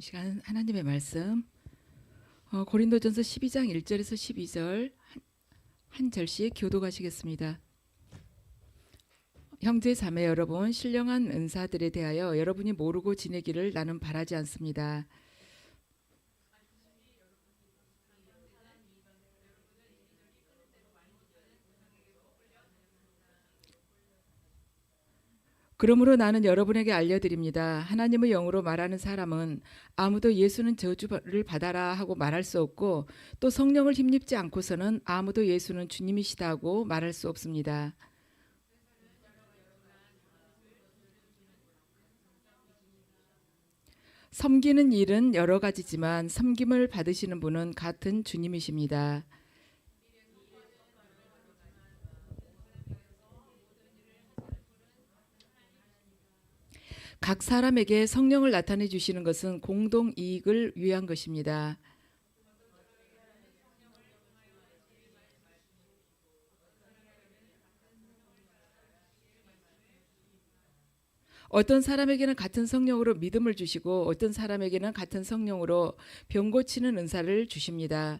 시간 하나님의 말씀 고린도전서 12장 1절에서 12절 한 절씩 교독하시겠습니다. 형제 자매 여러분, 신령한 은사들에 대하여 여러분이 모르고 지내기를 나는 바라지 않습니다. 그러므로 나는 여러분에게 알려드립니다. 하나님의 영으로 말하는 사람은 아무도 예수는 저주를 받아라 하고 말할 수 없고, 또 성령을 힘입지 않고서는 아무도 예수는 주님이시다 하고 말할 수 없습니다. 섬기는 일은 여러 가지지만 섬김을 받으시는 분은 같은 주님이십니다. 각 사람에게 성령을 나타내 주시는 것은 공동 이익을 위한 것입니다. 어떤 사람에게는 같은 성령으로 믿음을 주시고 어떤 사람에게는 같은 성령으로 병 고치는 은사를 주십니다.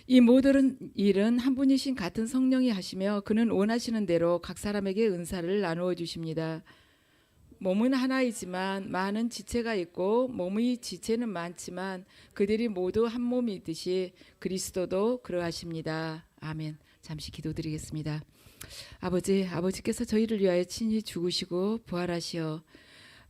이 모든 일은 한 분이신 같은 성령이 하시며 그는 원하시는 대로 각 사람에게 은사를 나누어 주십니다. 몸은 하나이지만 많은 지체가 있고 몸의 지체는 많지만 그들이 모두 한 몸이듯이 그리스도도 그러하십니다. 아멘. 잠시 기도드리겠습니다. 아버지께서 저희를 위하여 친히 죽으시고 부활하시어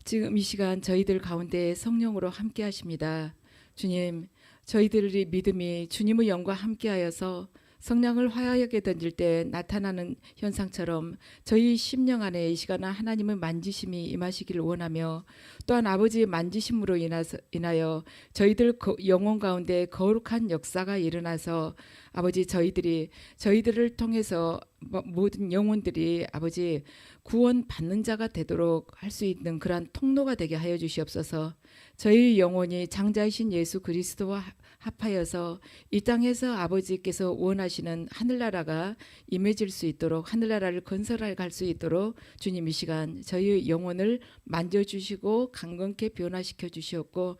지금 이 시간 저희들 가운데 성령으로 함께 하십니다. 주님, 저희들의 믿음이 주님의 영과 함께하여서 성령을 화하게 던질 때 나타나는 현상처럼 저희 심령 안에 이 시간에 하나님의 만지심이 임하시기를 원하며, 또한 아버지의 만지심으로 인하여 저희들 영혼 가운데 거룩한 역사가 일어나서 아버지 저희들을 통해서 모든 영혼들이 아버지 구원 받는 자가 되도록 할 수 있는 그러한 통로가 되게 하여 주시옵소서. 저희 영혼이 장자이신 예수 그리스도와 합하여서 이 땅에서 아버지께서 원하시는 하늘나라가 임해질 수 있도록, 하늘나라를 건설해 갈 수 있도록 주님 이 시간 저희 영혼을 만져주시고 강건케 변화시켜 주시옵고,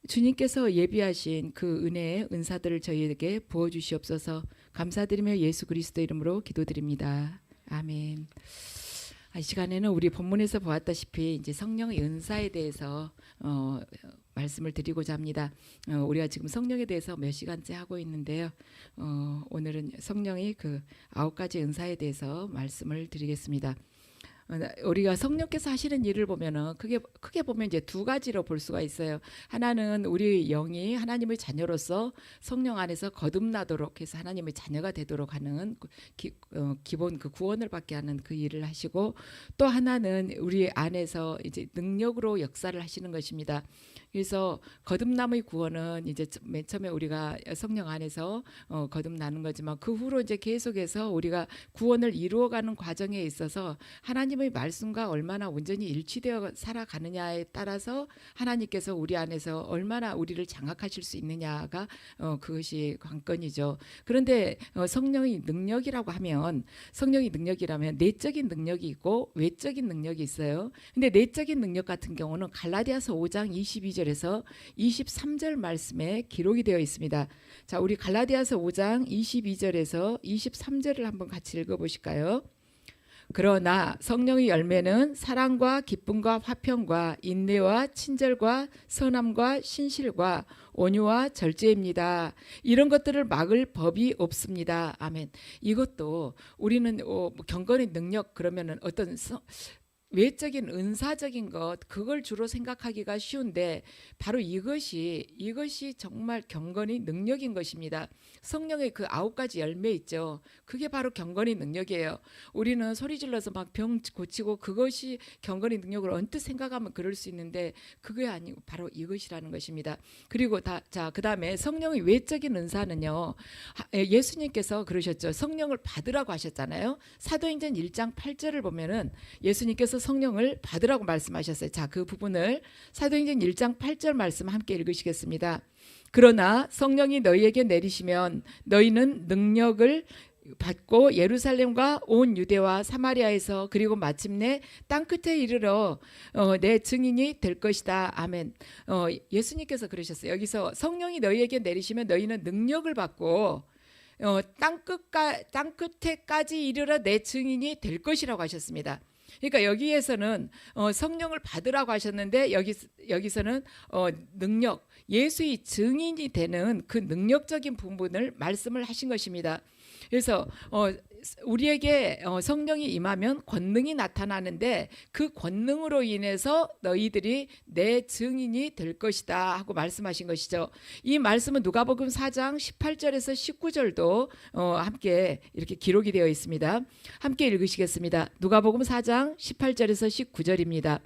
주님께서 예비하신 그 은혜의 은사들을 저희에게 부어주시옵소서. 감사드리며 예수 그리스도 이름으로 기도드립니다. 아멘. 이 시간에는 우리 본문에서 보았다시피 이제 성령의 은사에 대해서 말씀을 드리고자 합니다. 우리가 지금 성령에 대해서 몇 시간째 하고 있는데요. 오늘은 성령의 그 9가지 은사에 대해서 말씀을 드리겠습니다. 우리가 성령께서 하시는 일을 보면은 크게 보면 이제 두 가지로 볼 수가 있어요. 하나는 우리 영이 하나님의 자녀로서 성령 안에서 거듭나도록 해서 하나님의 자녀가 되도록 하는 기본 그 구원을 받게 하는 그 일을 하시고, 또 하나는 우리 안에서 이제 능력으로 역사를 하시는 것입니다. 그래서 거듭남의 구원은 이제 맨 처음에 우리가 성령 안에서 거듭나는 거지만 그 후로 이제 계속해서 우리가 구원을 이루어가는 과정에 있어서 하나님의 말씀과 얼마나 온전히 일치되어 살아가느냐에 따라서 하나님께서 우리 안에서 얼마나 우리를 장악하실 수 있느냐가 그것이 관건이죠. 그런데 성령의 능력이라고 하면, 성령의 능력이라면 내적인 능력이 있고 외적인 능력이 있어요. 근데 내적인 능력 같은 경우는 갈라디아서 5장 22절에서 23절 말씀에 기록이 되어 있습니다. 자, 우리 갈라디아서 5장 22절에서 23절을 한번 같이 읽어보실까요? 그러나 성령의 열매는 사랑과 기쁨과 화평과 인내와 친절과 선함과 신실과 온유와 절제입니다. 이런 것들을 막을 법이 없습니다. 아멘. 이것도 우리는 경건의 능력 그러면은 어떤 외적인 은사적인 것, 그걸 주로 생각하기가 쉬운데 바로 이것이 정말 경건의 능력인 것입니다. 성령의 그 9가지 열매 있죠. 그게 바로 경건의 능력이에요. 우리는 소리 질러서 막 병 고치고 그것이 경건의 능력으로 언뜻 생각하면 그럴 수 있는데 그게 아니고 바로 이것이라는 것입니다. 그리고 그다음에 성령의 외적인 은사는요, 예수님께서 그러셨죠. 성령을 받으라고 하셨잖아요. 사도행전 1장 8절을 보면은 예수님께서 성령을 받으라고 말씀하셨어요. 자, 그 부분을 사도행전 1장 8절 말씀 함께 읽으시겠습니다. 그러나 성령이 너희에게 내리시면 너희는 능력을 받고 예루살렘과 온 유대와 사마리아에서 그리고 마침내 땅끝에 이르러 내 증인이 될 것이다. 아멘. 예수님께서 그러셨어요. 여기서 성령이 너희에게 내리시면 너희는 능력을 받고 땅끝에까지 이르러 내 증인이 될 것이라고 하셨습니다. 그러니까 여기에서는 성령을 받으라고 하셨는데 여기서는 능력, 예수의 증인이 되는 그 능력적인 부분을 말씀을 하신 것입니다. 그래서 우리에게 성령이 임하면 권능이 나타나는데 그 권능으로 인해서 너희들이 내 증인이 될 것이다 하고 말씀하신 것이죠. 이 말씀은 누가복음 4장 18절에서 19절도 함께 이렇게 기록이 되어 있습니다. 함께 읽으시겠습니다. 누가복음 4장 18절에서 19절입니다.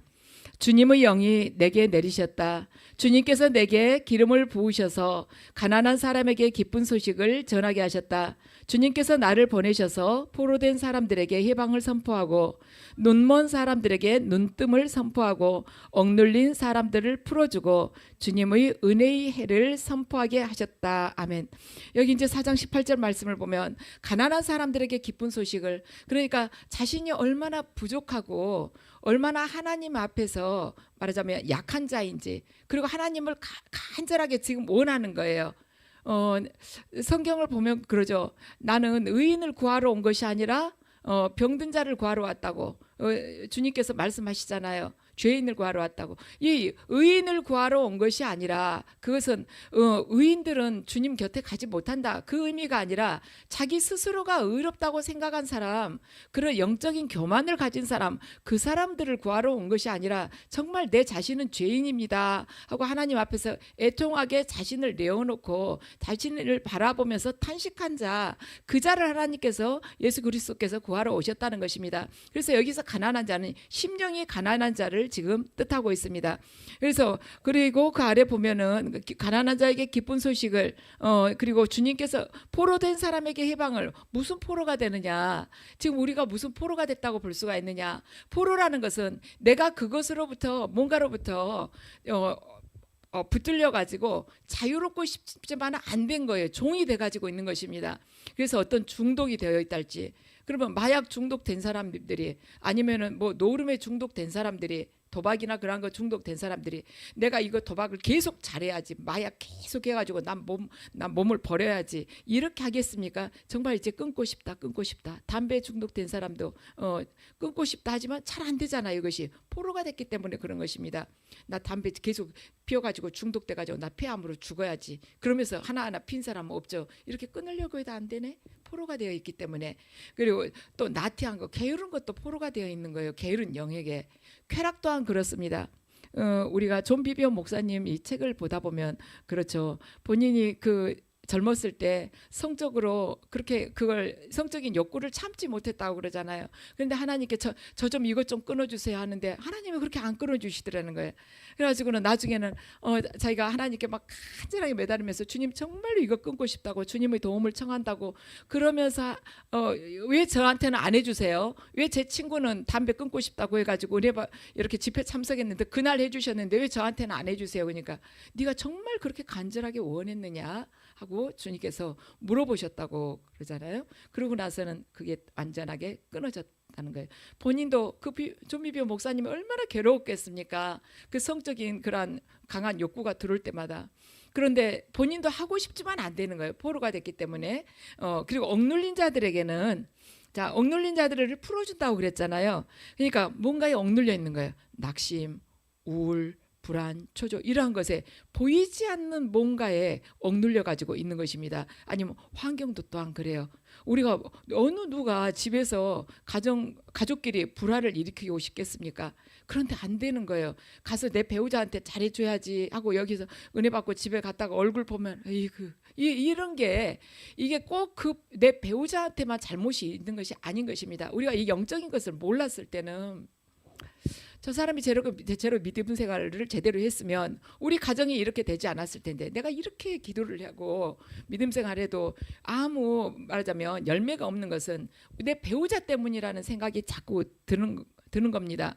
주님의 영이 내게 내리셨다. 주님께서 내게 기름을 부으셔서 가난한 사람에게 기쁜 소식을 전하게 하셨다. 주님께서 나를 보내셔서 포로된 사람들에게 해방을 선포하고 눈먼 사람들에게 눈뜸을 선포하고 억눌린 사람들을 풀어주고 주님의 은혜의 해를 선포하게 하셨다. 아멘. 여기 이제 4장 18절 말씀을 보면 가난한 사람들에게 기쁜 소식을, 그러니까 자신이 얼마나 부족하고 얼마나 하나님 앞에서 말하자면 약한 자인지, 그리고 하나님을 간절하게 지금 원하는 거예요. 성경을 보면 그러죠. 나는 의인을 구하러 온 것이 아니라 병든 자를 구하러 왔다고 주님께서 말씀하시잖아요. 죄인을 구하러 왔다고. 이 의인을 구하러 온 것이 아니라 그것은 의인들은 주님 곁에 가지 못한다, 그 의미가 아니라 자기 스스로가 의롭다고 생각한 사람, 그런 영적인 교만을 가진 사람, 그 사람들을 구하러 온 것이 아니라 정말 내 자신은 죄인입니다 하고 하나님 앞에서 애통하게 자신을 내어놓고 자신을 바라보면서 탄식한 자, 그 자를 하나님께서 예수 그리스도께서 구하러 오셨다는 것입니다. 그래서 여기서 가난한 자는 심령이 가난한 자를 지금 뜻하고 있습니다. 그래서 그리고 그 아래 보면은 가난한 자에게 기쁜 소식을 그리고 주님께서 포로된 사람에게 해방을, 무슨 포로가 되느냐, 지금 우리가 무슨 포로가 됐다고 볼 수가 있느냐. 포로라는 것은 내가 그것으로부터 뭔가로부터 붙들려 가지고 자유롭고 싶지만 안 된 거예요. 종이 돼 가지고 있는 것입니다. 그래서 어떤 중독이 되어 있달지, 그러면 마약 중독된 사람들이, 아니면은 뭐 노름에 중독된 사람들이, 도박이나 그런 거 중독된 사람들이 내가 이거 도박을 계속 잘해야지, 마약 계속 해가지고 난 몸을 버려야지, 이렇게 하겠습니까? 정말 이제 끊고 싶다. 담배 중독된 사람도 끊고 싶다 하지만 잘 안 되잖아요. 이것이 포로가 됐기 때문에 그런 것입니다. 나 담배 계속 피워가지고 중독돼가지고 나 폐암으로 죽어야지, 그러면서 하나하나 핀 사람은 없죠. 이렇게 끊으려고 해도 안 되네. 포로가 되어 있기 때문에. 그리고 또 나태한 거, 게으른 것도 포로가 되어 있는 거예요. 게으른 영역에. 쾌락 또한 그렇습니다. 우리가 존 비비언 목사님 이 책을 보다 보면 그렇죠. 본인이 그 젊었을 때 성적으로 그렇게 그걸 성적인 욕구를 참지 못했다고 그러잖아요. 그런데 하나님께 저 좀 이것 좀 끊어주세요 하는데 하나님이 그렇게 안 끊어주시더라는 거예요. 그래가지고는 나중에는 자기가 하나님께 막 간절하게 매달으면서 주님 정말로 이거 끊고 싶다고 주님의 도움을 청한다고 그러면서 왜 저한테는 안 해주세요? 왜 제 친구는 담배 끊고 싶다고 해가지고 이렇게 집회 참석했는데 그날 해주셨는데 왜 저한테는 안 해주세요? 그러니까 네가 정말 그렇게 간절하게 원했느냐 하고 주님께서 물어보셨다고 그러잖아요. 그러고 나서는 그게 완전하게 끊어졌다는 거예요. 본인도 그 존비비오 목사님이 얼마나 괴로웠겠습니까? 그 성적인 그런 강한 욕구가 들어올 때마다. 그런데 본인도 하고 싶지만 안 되는 거예요. 포로가 됐기 때문에. 그리고 억눌린 자들에게는, 자, 억눌린 자들을 풀어준다고 그랬잖아요. 그러니까 뭔가에 억눌려 있는 거예요. 낙심, 우울, 불안, 초조, 이러한 것에 보이지 않는 뭔가에 억눌려 가지고 있는 것입니다. 아니면 환경도 또한 그래요. 우리가 어느 누가 집에서 가족끼리 불화를 일으키고 싶겠습니까? 그런데 안 되는 거예요. 가서 내 배우자한테 잘해줘야지 하고 여기서 은혜 받고 집에 갔다가 얼굴 보면 이런 게 이게 꼭 그 내 배우자한테만 잘못이 있는 것이 아닌 것입니다. 우리가 이 영적인 것을 몰랐을 때는 저 사람이 제대로 믿음 생활을 제대로 했으면 우리 가정이 이렇게 되지 않았을 텐데, 내가 이렇게 기도를 하고 믿음 생활해도 아무 말하자면 열매가 없는 것은 내 배우자 때문이라는 생각이 자꾸 드는 겁니다.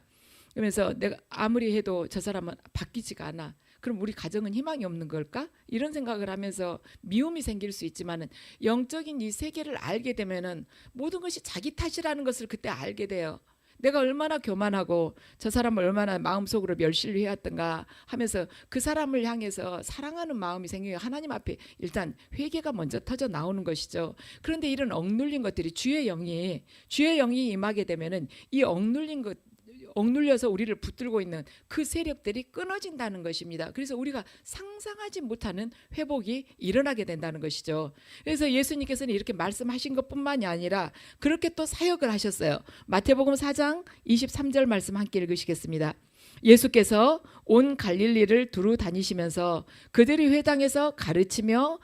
그러면서 내가 아무리 해도 저 사람은 바뀌지가 않아. 그럼 우리 가정은 희망이 없는 걸까? 이런 생각을 하면서 미움이 생길 수 있지만은 영적인 이 세계를 알게 되면은 모든 것이 자기 탓이라는 것을 그때 알게 돼요. 내가 얼마나 교만하고 저 사람을 얼마나 마음속으로 멸시를 해왔던가 하면서 그 사람을 향해서 사랑하는 마음이 생기고 하나님 앞에 일단 회개가 먼저 터져 나오는 것이죠. 그런데 이런 억눌린 것들이 주의 영이 임하게 되면은 이 억눌려서 우리를 붙들고 있는 그 세력들이 끊어진다는 것입니다. 그래서 우리가 상상하지 못하는 회복이 일어나게 된다는 것이죠. 그래서 예수님께서는 이렇게 말씀하신 것뿐만이 아니라 그렇게 또 사역을 하셨어요. 마태복음 4장 23절 말씀 함께 읽으시겠습니다. 예수께서 온 갈릴리를 두루 다니시면서 그들이 회당에서 가르치며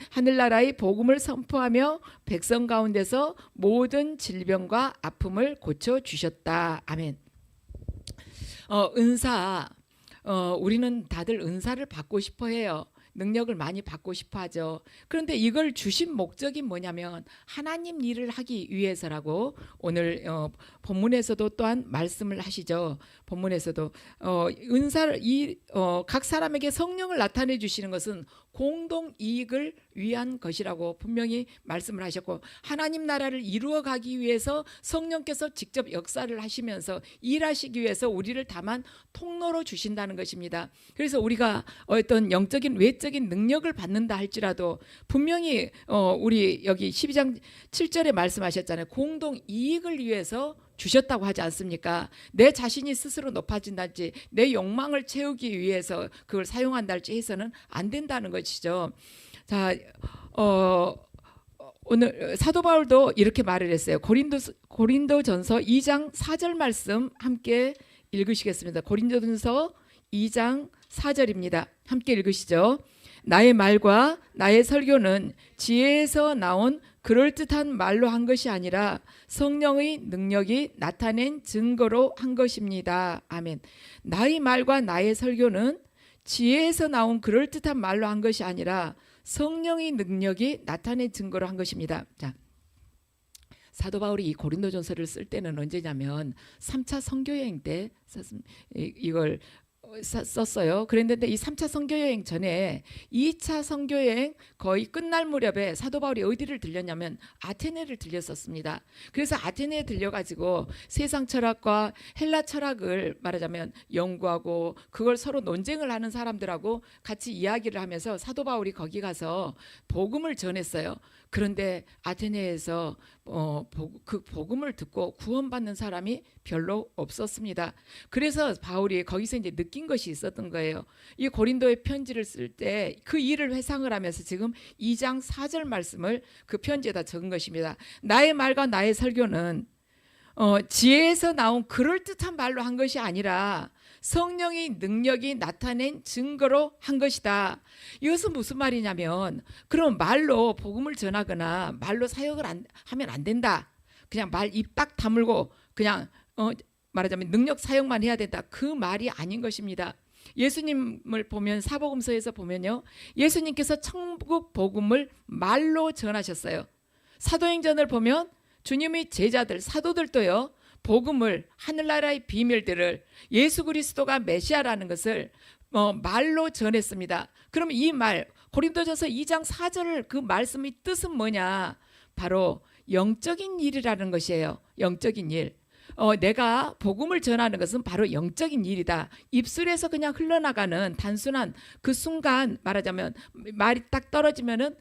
하늘나라의 복음을 선포하며 백성 가운데서 모든 질병과 아픔을 고쳐 주셨다. 아멘. 은사, 우리는 다들 은사를 받고 싶어 해요. 능력을 많이 받고 싶어 하죠. 그런데 이걸 주신 목적이 뭐냐면 하나님 일을 하기 위해서라고 오늘 본문에서도 또한 말씀을 하시죠. 본문에서도 은사를 각 사람에게 성령을 나타내 주시는 것은 공동 이익을 위한 것이라고 분명히 말씀을 하셨고, 하나님 나라를 이루어 가기 위해서 성령께서 직접 역사를 하시면서 일하시기 위해서 우리를 다만 통로로 주신다는 것입니다. 그래서 우리가 어떤 영적인 외적인 능력을 받는다 할지라도 분명히 우리 여기 12장 7절에 말씀하셨잖아요. 공동 이익을 위해서 주셨다고 하지 않습니까? 내 자신이 스스로 높아진다든지 내 욕망을 채우기 위해서 그걸 사용한다 할지 해서는 안 된다는 것이죠. 자, 오늘 사도 바울도 이렇게 말을 했어요. 고린도전서 2장 4절 말씀 함께 읽으시겠습니다. 고린도전서 2장 4절입니다. 함께 읽으시죠. 나의 말과 나의 설교는 지혜에서 나온 그럴듯한 말로 한 것이 아니라 성령의 능력이 나타낸 증거로 한 것입니다. 아멘. 나의 말과 나의 설교는 지혜에서 나온 그럴듯한 말로 한 것이 아니라 성령의 능력이 나타낸 증거로 한 것입니다. 자, 사도 바울이 이 고린도전서를 쓸 때는 언제냐면 3차 선교여행 때 이걸 썼어요. 그랬는데 이 3차 선교여행 전에 2차 선교여행 거의 끝날 무렵에 사도 바울이 어디를 들렸냐면 아테네를 들렸었습니다. 그래서 아테네에 들려가지고 세상 철학과 헬라 철학을 말하자면 연구하고 그걸 서로 논쟁을 하는 사람들하고 같이 이야기를 하면서 사도 바울이 거기 가서 복음을 전했어요. 그런데 아테네에서 그 복음을 듣고 구원받는 사람이 별로 없었습니다. 그래서 바울이 거기서 이제 느낀 것이 있었던 거예요. 이 고린도의 편지를 쓸 때 그 일을 회상을 하면서 지금 2장 4절 말씀을 그 편지에다 적은 것입니다. 나의 말과 나의 설교는 지혜에서 나온 그럴듯한 말로 한 것이 아니라 성령의 능력이 나타낸 증거로 한 것이다. 이것은 무슨 말이냐면 그럼 말로 복음을 전하거나 말로 사역을 하면 안 된다. 그냥 말 입 딱 다물고 그냥 말하자면 능력 사용만 해야 된다. 그 말이 아닌 것입니다. 예수님을 보면 사복음서에서 보면요. 예수님께서 천국 복음을 말로 전하셨어요. 사도행전을 보면 주님의 제자들 사도들도요. 복음을 하늘나라의 비밀들을 예수 그리스도가 메시아라는 것을 말로 전했습니다. 그럼 이 말 고린도전서 2장 4절 그 말씀의 뜻은 뭐냐? 바로 영적인 일이라는 것이에요. 영적인 일. 내가 복음을 전하는 것은 바로 영적인 일이다. 입술에서 그냥 흘러나가는 단순한 그 순간 말하자면 말이 딱 떨어지면은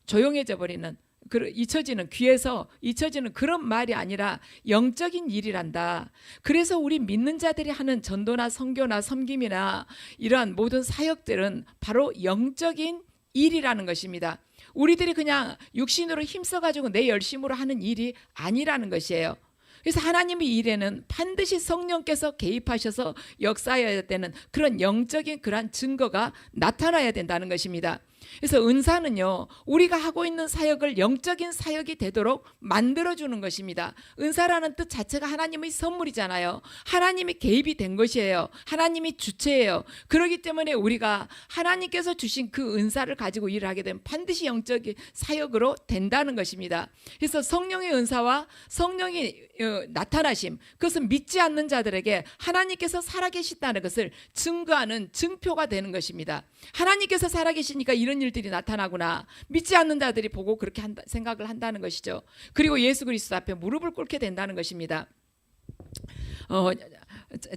조용해져 버리는 잊혀지는 귀에서 잊혀지는 그런 말이 아니라 영적인 일이란다. 그래서 우리 믿는 자들이 하는 전도나 선교나 섬김이나 이러한 모든 사역들은 바로 영적인 일이라는 것입니다. 우리들이 그냥 육신으로 힘써가지고 내 열심으로 하는 일이 아니라는 것이에요. 그래서 하나님의 일에는 반드시 성령께서 개입하셔서 역사해야 되는 그런 영적인 그러한 증거가 나타나야 된다는 것입니다. 그래서 은사는요, 우리가 하고 있는 사역을 영적인 사역이 되도록 만들어주는 것입니다. 은사라는 뜻 자체가 하나님의 선물이잖아요. 하나님이 개입이 된 것이에요. 하나님이 주체예요. 그렇기 때문에 우리가 하나님께서 주신 그 은사를 가지고 일을 하게 되면 반드시 영적인 사역으로 된다는 것입니다. 그래서 성령의 은사와 성령의 나타나심, 그것은 믿지 않는 자들에게 하나님께서 살아계시다는 것을 증거하는 증표가 되는 것입니다. 하나님께서 살아계시니까 이런 일들이 나타나구나. 믿지 않는 자들이 보고 그렇게 생각을 한다는 것이죠. 그리고 예수 그리스도 앞에 무릎을 꿇게 된다는 것입니다.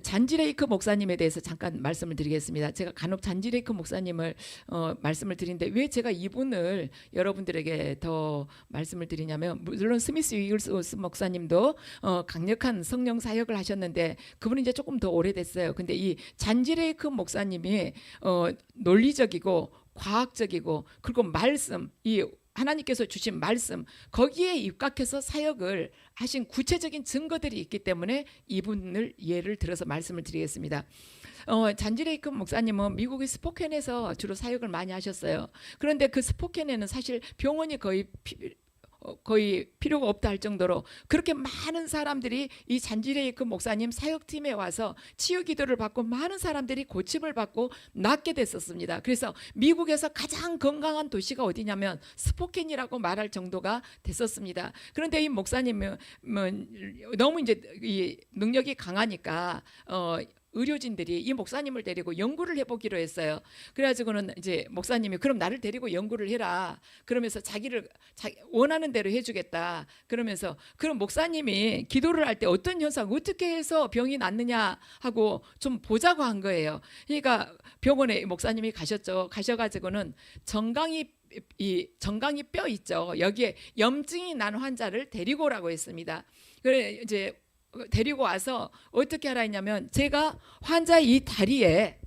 잔지레이크 목사님에 대해서 잠깐 말씀을 드리겠습니다. 제가 간혹 잔지레이크 목사님을 말씀을 드리는데 왜 제가 이분을 여러분들에게 더 말씀을 드리냐면, 물론 스미스 위글스 목사님도 강력한 성령 사역을 하셨는데 그분은 이제 조금 더 오래됐어요. 근데 이 잔지레이크 목사님이 논리적이고 과학적이고 그리고 말씀, 이 하나님께서 주신 말씀, 거기에 입각해서 사역을 하신 구체적인 증거들이 있기 때문에 이분을 예를 들어서 말씀을 드리겠습니다. 잔지레이크 목사님은 미국의 스포켄에서 주로 사역을 많이 하셨어요. 그런데 그 스포켄에는 사실 병원이 거의 필요가 없다 할 정도로 그렇게 많은 사람들이 이 잔지레이크 목사님 사역팀에 와서 치유 기도를 받고 많은 사람들이 고침을 받고 낫게 됐었습니다. 그래서 미국에서 가장 건강한 도시가 어디냐면 스포켄이라고 말할 정도가 됐었습니다. 그런데 이 목사님은 너무 이제 이 능력이 강하니까 의료진들이 이 목사님을 데리고 연구를 해보기로 했어요. 그래가지고는 이제 목사님이 그럼 나를 데리고 연구를 해라. 그러면서 자기 원하는 대로 해주겠다. 그러면서 그럼 목사님이 기도를 할 때 어떤 현상, 어떻게 해서 병이 낫느냐 하고 좀 보자고 한 거예요. 그러니까 병원에 목사님이 가셔가지고는 정강이 뼈 있죠. 여기에 염증이 난 환자를 데리고 오라고 했습니다. 그래 이제 데리고 와서 어떻게 하라 했냐면, 제가 환자의 이 다리에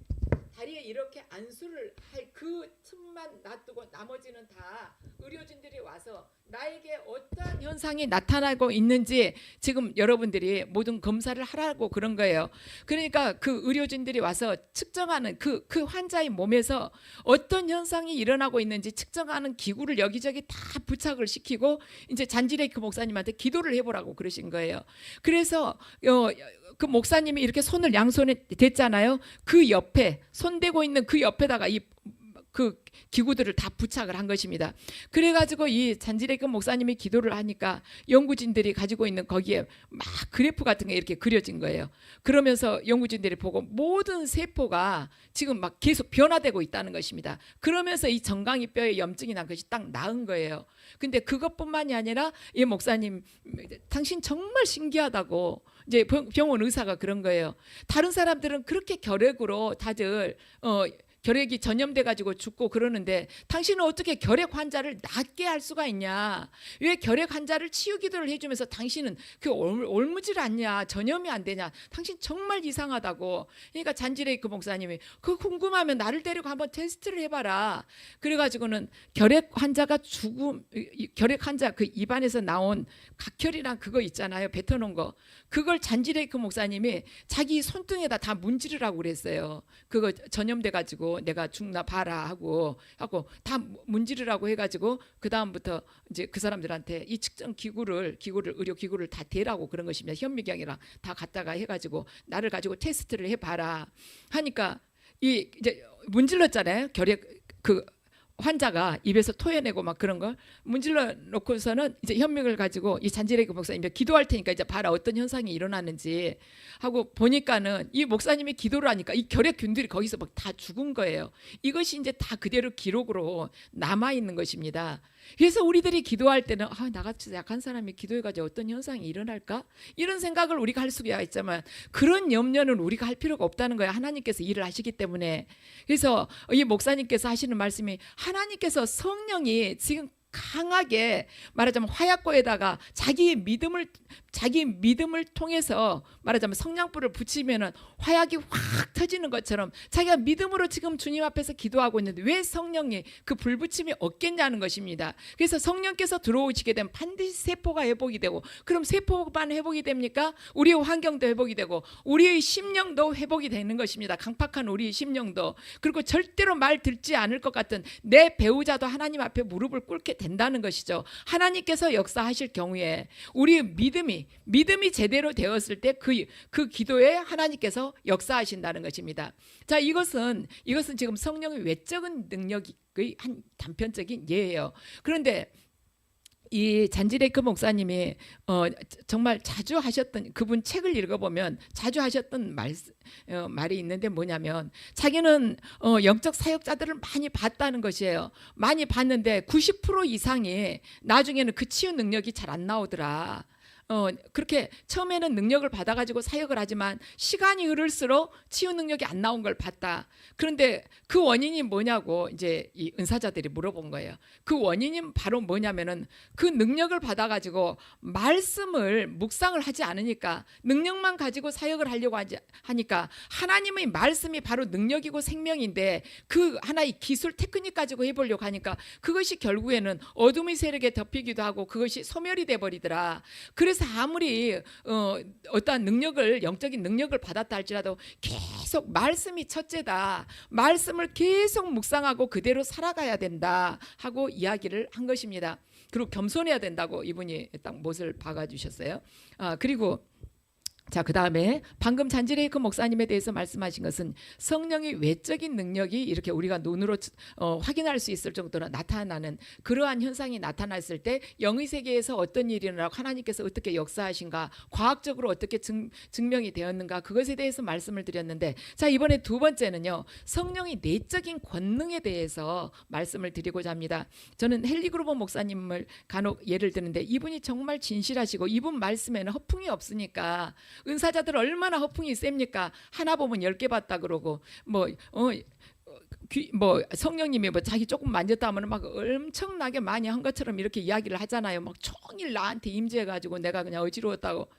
이렇게 안수를 할 그 틈만 놔두고 나머지는 다 의료진들이 와서 나에게 어떤 현상이 나타나고 있는지 지금 여러분들이 모든 검사를 하라고 그런 거예요. 그러니까 그 의료진들이 와서 측정하는 그 환자의 몸에서 어떤 현상이 일어나고 있는지 측정하는 기구를 여기저기 다 부착을 시키고 이제 잔지레이크 목사님한테 기도를 해보라고 그러신 거예요. 그래서 그 목사님이 이렇게 손을 양손에 댔잖아요. 그 옆에 손대고 있는 그 옆에다가 그 기구들을 다 부착을 한 것입니다. 그래가지고 이 잔지레이크 목사님이 기도를 하니까 연구진들이 가지고 있는 거기에 막 그래프 같은 게 이렇게 그려진 거예요. 그러면서 연구진들이 보고 모든 세포가 지금 막 계속 변화되고 있다는 것입니다. 그러면서 이 정강이 뼈에 염증이 난 것이 딱 나은 거예요. 근데 그것뿐만이 아니라 이 목사님, 당신 정말 신기하다고 이제 병원 의사가 그런 거예요. 다른 사람들은 그렇게 결핵으로 다들 결핵이 전염돼 가지고 죽고 그러는데 당신은 어떻게 결핵 환자를 낫게 할 수가 있냐? 왜 결핵 환자를 치유 기도를 해주면서 당신은 그 옮무질 않냐? 전염이 안 되냐? 당신 정말 이상하다고. 그러니까 잔지레이크 목사님이 그 궁금하면 나를 데리고 한번 테스트를 해봐라. 그래가지고는 결핵 환자가 결핵 환자 그 입안에서 나온 각혈이랑 그거 있잖아요, 뱉어놓은 거. 그걸 잔지레이크 목사님이 자기 손등에다 다 문지르라고 그랬어요. 그거 전염돼 가지고 내가 죽나 봐라 하고 다 문지르라고 해가지고 그 다음부터 이제 그 사람들한테 이 측정 의료 기구를 다 대라고 그런 것입니다. 현미경이랑 다 갖다가 해가지고 나를 가지고 테스트를 해봐라 하니까 이제 문질렀잖아요. 결핵 그 환자가 입에서 토해내고 막 그런 거 문질러 놓고서는 이제 현미경을 가지고 이 잔지레이크 목사님 기도할 테니까 이제 봐라 어떤 현상이 일어나는지 하고 보니까는 이 목사님이 기도를 하니까 이 결핵균들이 거기서 막 다 죽은 거예요. 이것이 이제 다 그대로 기록으로 남아 있는 것입니다. 그래서 우리들이 기도할 때는 나같이 약한 사람이 기도해가지고 어떤 현상이 일어날까? 이런 생각을 우리가 할 수가 있지만 그런 염려는 우리가 할 필요가 없다는 거예요. 하나님께서 일을 하시기 때문에. 그래서 이 목사님께서 하시는 말씀이 하나님께서 성령이 지금 강하게 말하자면 화약고에다가 자기 믿음을 통해서 말하자면 성냥불을 붙이면은 화약이 확 터지는 것처럼 자기가 믿음으로 지금 주님 앞에서 기도하고 있는데 왜 성령이 그 불붙임이 없겠냐는 것입니다. 그래서 성령께서 들어오시게 되면 반드시 세포가 회복이 되고, 그럼 세포만 회복이 됩니까? 우리의 환경도 회복이 되고 우리의 심령도 회복이 되는 것입니다. 강팍한 우리의 심령도. 그리고 절대로 말 듣지 않을 것 같은 내 배우자도 하나님 앞에 무릎을 꿇게 된다는 것이죠. 하나님께서 역사하실 경우에 우리의 믿음이 제대로 되었을 때 그 기도에 하나님께서 역사하신다는 것입니다. 자, 이것은 지금 성령의 외적인 능력의 한 단편적인 예예요. 그런데 이 잔지레이크 목사님이 정말 자주 하셨던, 그분 책을 읽어보면 자주 하셨던 말이 있는데 뭐냐면, 자기는 영적 사역자들을 많이 봤다는 것이에요. 많이 봤는데 90% 이상이 나중에는 그 치유 능력이 잘 안 나오더라. 그렇게 처음에는 능력을 받아가지고 사역을 하지만 시간이 흐를수록 치유 능력이 안 나온 걸 봤다. 그런데 그 원인이 뭐냐고 이제 이 은사자들이 물어본 거예요. 그 원인이 바로 뭐냐면은 그 능력을 받아가지고 말씀을 묵상을 하지 않으니까, 능력만 가지고 사역을 하려고 하니까 하나님의 말씀이 바로 능력이고 생명인데 그 하나의 기술 테크닉 가지고 해보려고 하니까 그것이 결국에는 어둠의 세력에 덮이기도 하고 그것이 소멸이 돼버리더라. 그래서 아무리 어떠한 능력을, 영적인 능력을 받았다 할지라도 계속 말씀이 첫째다, 말씀을 계속 묵상하고 그대로 살아가야 된다 하고 이야기를 한 것입니다. 그리고 겸손해야 된다고 이분이 딱 못을 박아주셨어요. 그리고 자, 그 다음에 방금 잔지레이크 목사님에 대해서 말씀하신 것은 성령의 외적인 능력이 이렇게 우리가 눈으로 확인할 수 있을 정도로 나타나는 그러한 현상이 나타났을 때 영의 세계에서 어떤 일이 일어나고 하나님께서 어떻게 역사하신가, 과학적으로 어떻게 증명이 되었는가, 그것에 대해서 말씀을 드렸는데, 자, 이번에 두 번째는요, 성령의 내적인 권능에 대해서 말씀을 드리고자 합니다. 저는 헨리 그루버 목사님을 간혹 예를 드는데 이분이 정말 진실하시고 이분 말씀에는 허풍이 없으니까, 은사자들 얼마나 허풍이 셉니까? 하나 보면 10개 봤다 그러고 뭐 성령님이 뭐 자기 조금 만졌다 하면 막 엄청나게 많이 한 것처럼 이렇게 이야기를 하잖아요. 막 종일 나한테 임재해가지고 내가 그냥 어지러웠다고.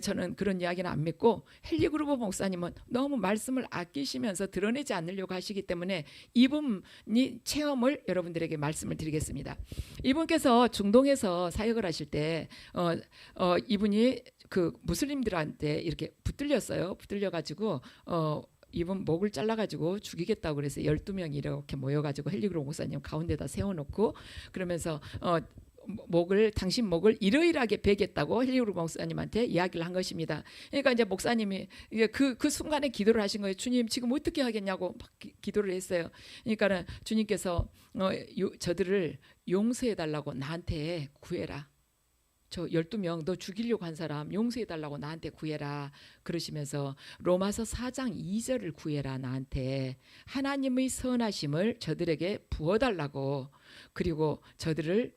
저는 그런 이야기는 안 믿고, 헨리 그루버 목사님은 너무 말씀을 아끼시면서 드러내지 않으려고 하시기 때문에 이분이 체험을 여러분들에게 말씀을 드리겠습니다. 이분께서 중동에서 사역을 하실 때 이분이 그 무슬림들한테 이렇게 붙들려가지고 이분 목을 잘라가지고 죽이겠다고 그래서 12명이 이렇게 모여가지고 헨리 그루버 목사님 가운데다 세워놓고 그러면서 당신 목을 일어일하게 베겠다고 헨리 그루버 목사님한테 이야기를 한 것입니다. 그러니까 이제 목사님이 그 순간에 기도를 하신 거예요. 주님, 지금 어떻게 하겠냐고 막 기도를 했어요. 그러니까는 주님께서 저들을 용서해 달라고 나한테 구해라. 저 12명 너 죽이려고 한 사람 용서해달라고 나한테 구해라 그러시면서 로마서 4장 2절을 구해라, 나한테 하나님의 선하심을 저들에게 부어달라고, 그리고 저들을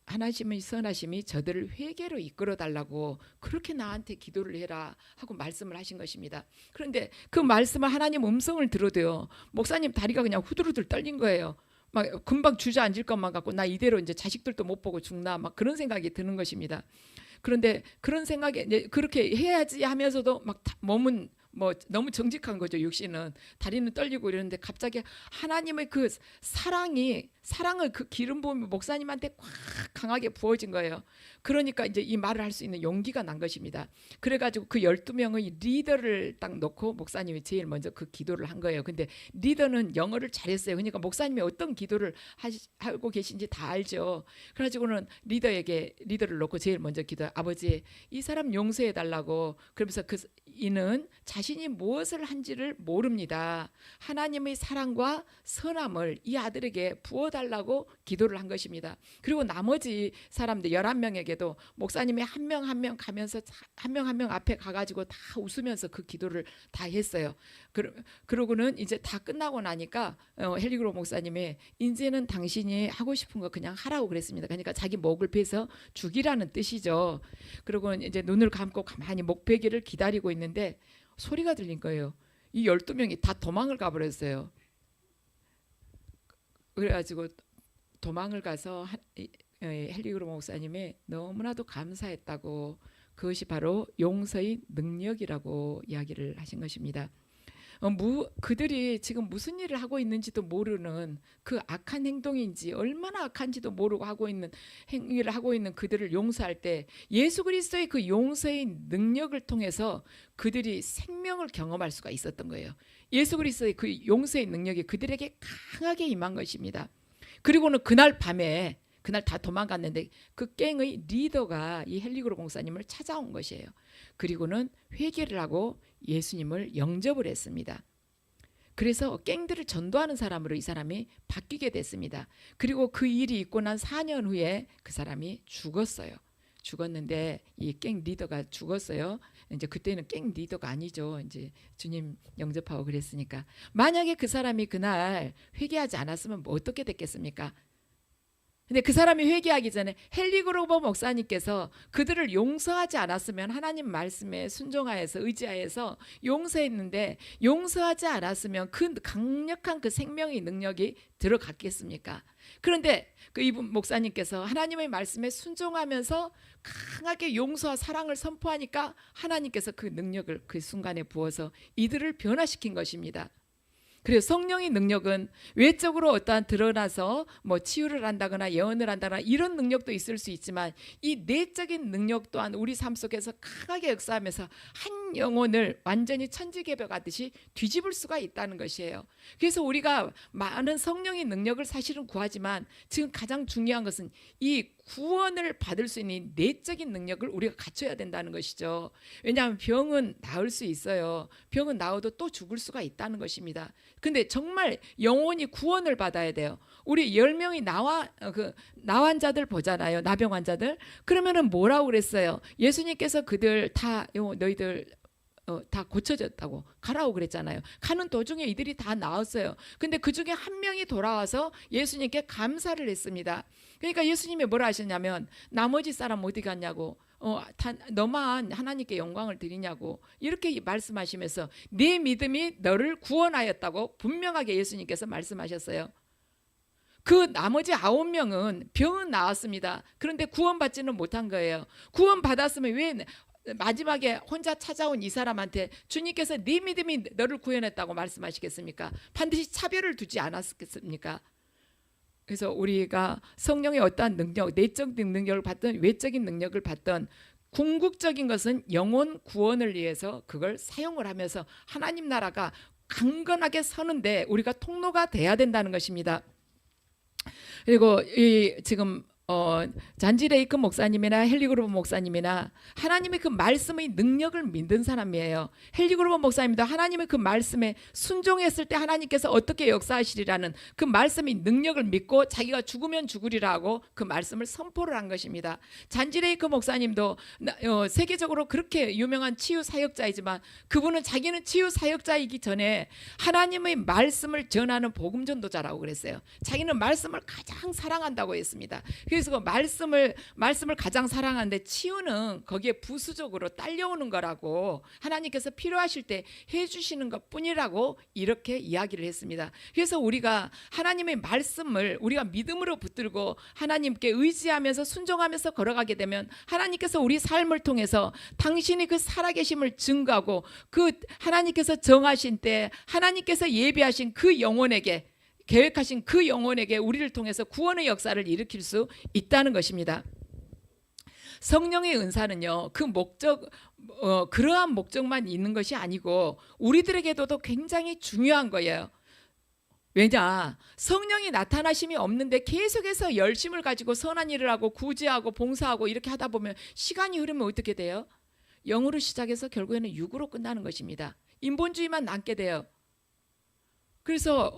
하나님의 선하심이 저들을 회개로 이끌어달라고 그렇게 나한테 기도를 해라 하고 말씀을 하신 것입니다. 그런데 그 말씀을 하나님 음성을 들어도요, 목사님 다리가 그냥 후들후들 떨린 거예요. 막 금방 주저앉을 것만 같고 나 이대로 이제 자식들도 못 보고 죽나 막 그런 생각이 드는 것입니다. 그런데 그런 생각에 이제 그렇게 해야지 하면서도 막 몸은 뭐 너무 정직한 거죠. 육신은 다리는 떨리고 이러는데 갑자기 하나님의 그 사랑을 그 기름 부음이 목사님한테 꽉 강하게 부어진 거예요. 그러니까 이제 이 말을 할 수 있는 용기가 난 것입니다. 그래가지고 그 12명의 리더를 딱 놓고 목사님이 제일 먼저 그 기도를 한 거예요. 근데 리더는 영어를 잘했어요. 그러니까 목사님이 어떤 기도를 하고 계신지 다 알죠. 그래가지고는 리더를 놓고 제일 먼저 기도, 아버지 이 사람 용서해 달라고. 그러면서 이는 자신이 무엇을 한지를 모릅니다. 하나님의 사랑과 선함을 이 아들에게 부어달라고 기도를 한 것입니다. 그리고 나머지 사람들 11명에게도 목사님이 한 명 한 명 가면서 한 명 한 명 앞에 가가지고 다 웃으면서 그 기도를 다 했어요. 그러고는 이제 다 끝나고 나니까 헨리 그루버 목사님이 이제는 당신이 하고 싶은 거 그냥 하라고 그랬습니다. 그러니까 자기 목을 베서 죽이라는 뜻이죠. 그리고 이제 눈을 감고 가만히 목 베기를 기다리고 있는데 소리가 들린 거예요. 이 12명이 다 도망을 가버렸어요. 그래가지고 도망을 가서 헨리 그룹 목사님이 너무나도 감사했다고, 그것이 바로 용서의 능력이라고 이야기를 하신 것입니다. 그들이 지금 무슨 일을 하고 있는지도 모르는 그 악한 행동인지 얼마나 악한지도 모르고 하고 있는 행위를 하고 있는 그들을 용서할 때 예수 그리스도의 그 용서의 능력을 통해서 그들이 생명을 경험할 수가 있었던 거예요. 예수 그리스도의 그 용서의 능력이 그들에게 강하게 임한 것입니다. 그리고는 그날 밤에, 그날 다 도망갔는데 그 갱의 리더가 이 헨리 그룹 목사님을 찾아온 것이에요. 그리고는 회개를 하고 예수님을 영접을 했습니다. 그래서 갱들을 전도하는 사람으로 이 사람이 바뀌게 됐습니다. 그리고 그 일이 있고 난 4년 후에 그 사람이 죽었어요. 죽었는데 이 갱 리더가 죽었어요. 이제 그때는 갱 리더가 아니죠. 이제 주님 영접하고 그랬으니까. 만약에 그 사람이 그날 회개하지 않았으면 뭐 어떻게 됐겠습니까? 근데 그 사람이 회개하기 전에 헨리 그룹 목사님께서 그들을 용서하지 않았으면, 하나님 말씀에 순종하여서 의지하여서 용서했는데 용서하지 않았으면 그 강력한 그 생명의 능력이 들어갔겠습니까? 그런데 그 이분 목사님께서 하나님의 말씀에 순종하면서 강하게 용서와 사랑을 선포하니까 하나님께서 그 능력을 그 순간에 부어서 이들을 변화시킨 것입니다. 그래서 성령의 능력은 외적으로 어떠한 드러나서 뭐 치유를 한다거나 예언을 한다거나 이런 능력도 있을 수 있지만, 이 내적인 능력 또한 우리 삶 속에서 강하게 역사하면서 한 영혼을 완전히 천지개벽하듯이 뒤집을 수가 있다는 것이에요. 그래서 우리가 많은 성령의 능력을 사실은 구하지만 지금 가장 중요한 것은 이 구원을 받을 수 있는 내적인 능력을 우리가 갖춰야 된다는 것이죠. 왜냐하면 병은 나을 수 있어요. 병은 나아도 또 죽을 수가 있다는 것입니다. 근데 정말 영혼이 구원을 받아야 돼요. 우리 10명이 나 환자들 보잖아요. 나병 환자들. 그러면은 뭐라고 그랬어요? 예수님께서 그들 다 너희들 다 고쳐졌다고 가라고 그랬잖아요. 가는 도중에 이들이 다 나았어요. 근데 그 중에 한 명이 돌아와서 예수님께 감사를 했습니다. 그러니까 예수님이 뭐라 하셨냐면, 나머지 사람 어디 갔냐고, 너만 하나님께 영광을 드리냐고 이렇게 말씀하시면서 네 믿음이 너를 구원하였다고 분명하게 예수님께서 말씀하셨어요. 그 나머지 9명은 병은 나았습니다. 그런데 구원받지는 못한 거예요. 구원받았으면 왜 마지막에 혼자 찾아온 이 사람한테 주님께서 네 믿음이 너를 구원했다고 말씀하시겠습니까? 반드시 차별을 두지 않았겠습니까? 그래서 우리가 성령의 어떠한 능력, 내적인 능력을 받든 외적인 능력을 받든 궁극적인 것은 영혼 구원을 위해서 그걸 사용을 하면서 하나님 나라가 강건하게 서는데 우리가 통로가 돼야 된다는 것입니다. 그리고 지금 잔지 레이큰 목사님이나 헨리 그루버 목사님이나 하나님의 그 말씀의 능력을 믿는 사람이에요. 헨리 그루버 목사님도 하나님의 그 말씀에 순종했을 때 하나님께서 어떻게 역사하시리라는 그 말씀의 능력을 믿고 자기가 죽으면 죽으리라 하고 그 말씀을 선포를 한 것입니다. 잔지 레이큰 목사님도 세계적으로 그렇게 유명한 치유 사역자이지만 그분은 자기는 치유 사역자이기 전에 하나님의 말씀을 전하는 복음 전도자라고 그랬어요. 자기는 말씀을 가장 사랑한다고 했습니다. 그래서 그 말씀을 가장 사랑하는데 치유는 거기에 부수적으로 딸려오는 거라고, 하나님께서 필요하실 때 해주시는 것뿐이라고 이렇게 이야기를 했습니다. 그래서 우리가 하나님의 말씀을 우리가 믿음으로 붙들고 하나님께 의지하면서 순종하면서 걸어가게 되면 하나님께서 우리 삶을 통해서 당신이 그 살아계심을 증거하고 그 하나님께서 정하신 때 하나님께서 예비하신 그 영혼에게, 계획하신 그 영혼에게 우리를 통해서 구원의 역사를 일으킬 수 있다는 것입니다. 성령의 은사는요, 그 목적, 그러한 목적만 있는 것이 아니고 우리들에게도 굉장히 중요한 거예요. 왜냐, 성령이 나타나심이 없는데 계속해서 열심을 가지고 선한 일을 하고 구제하고 봉사하고 이렇게 하다 보면 시간이 흐르면 어떻게 돼요? 영으로 시작해서 결국에는 육으로 끝나는 것입니다. 인본주의만 남게 돼요. 그래서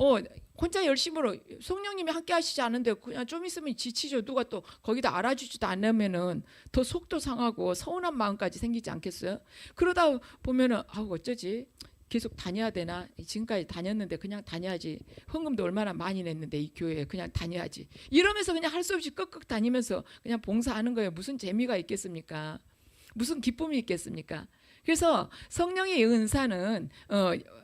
혼자 열심으로 성령님이 함께 하시지 않은데 그냥 좀 있으면 지치죠. 누가 또 거기다 알아주지도 않으면은 더 속도 상하고 서운한 마음까지 생기지 않겠어요? 그러다 보면은 어쩌지? 계속 다녀야 되나? 지금까지 다녔는데 그냥 다녀야지. 헌금도 얼마나 많이 냈는데 이 교회에 그냥 다녀야지. 이러면서 그냥 할 수 없이 끄끄 다니면서 그냥 봉사하는 거예요. 무슨 재미가 있겠습니까? 무슨 기쁨이 있겠습니까? 그래서 성령의 은사는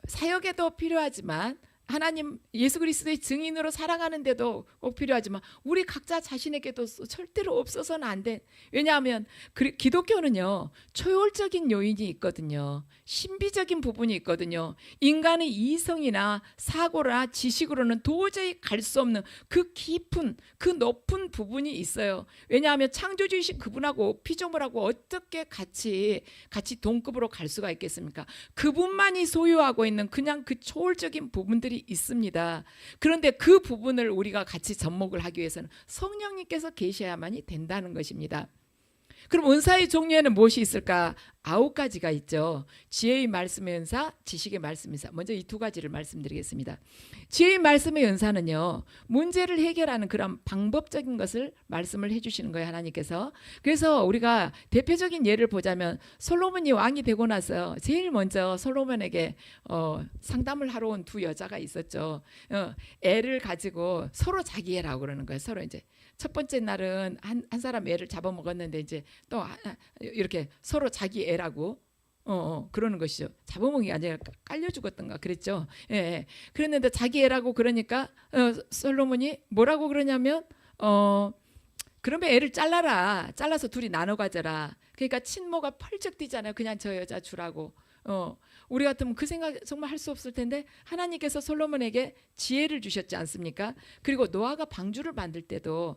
사역에도 필요하지만 하나님 예수 그리스도의 증인으로 살아가는데도 꼭 필요하지만 우리 각자 자신에게도 절대로 없어서는 안 돼. 왜냐하면 기독교는요 초월적인 요인이 있거든요. 신비적인 부분이 있거든요. 인간의 이성이나 사고나 지식으로는 도저히 갈 수 없는 그 깊은 그 높은 부분이 있어요. 왜냐하면 창조주이신 그분하고 피조물하고 어떻게 같이 동급으로 갈 수가 있겠습니까? 그분만이 소유하고 있는 그냥 그 초월적인 부분들이 있습니다. 그런데 그 부분을 우리가 같이 접목을 하기 위해서는 성령님께서 계셔야만이 된다는 것입니다. 그럼 은사의 종류에는 무엇이 있을까? 9가지가 있죠. 지혜의 말씀의 은사, 지식의 말씀의 은사. 먼저 이 2가지를 말씀드리겠습니다. 지혜의 말씀의 은사는요, 문제를 해결하는 그런 방법적인 것을 말씀을 해주시는 거예요, 하나님께서. 그래서 우리가 대표적인 예를 보자면 솔로몬이 왕이 되고 나서 제일 먼저 솔로몬에게 상담을 하러 온 2 여자가 있었죠. 애를 가지고 서로 자기 애라고 그러는 거예요. 서로 이제 첫 번째 날은 한 사람 애를 잡아먹었는데 이제 또 이렇게 서로 자기 애라고 그러는 것이죠. 잡아먹이 아니라 깔려 죽었던가 그랬죠. 예. 그랬는데 자기 애라고 그러니까 솔로몬이 뭐라고 그러냐면 그러면 애를 잘라서 둘이 나눠 가져라. 그러니까 친모가 펄쩍 뛰잖아요. 그냥 저 여자 주라고. 우리 같으면 그 생각 정말 할 수 없을 텐데 하나님께서 솔로몬에게 지혜를 주셨지 않습니까? 그리고 노아가 방주를 만들 때도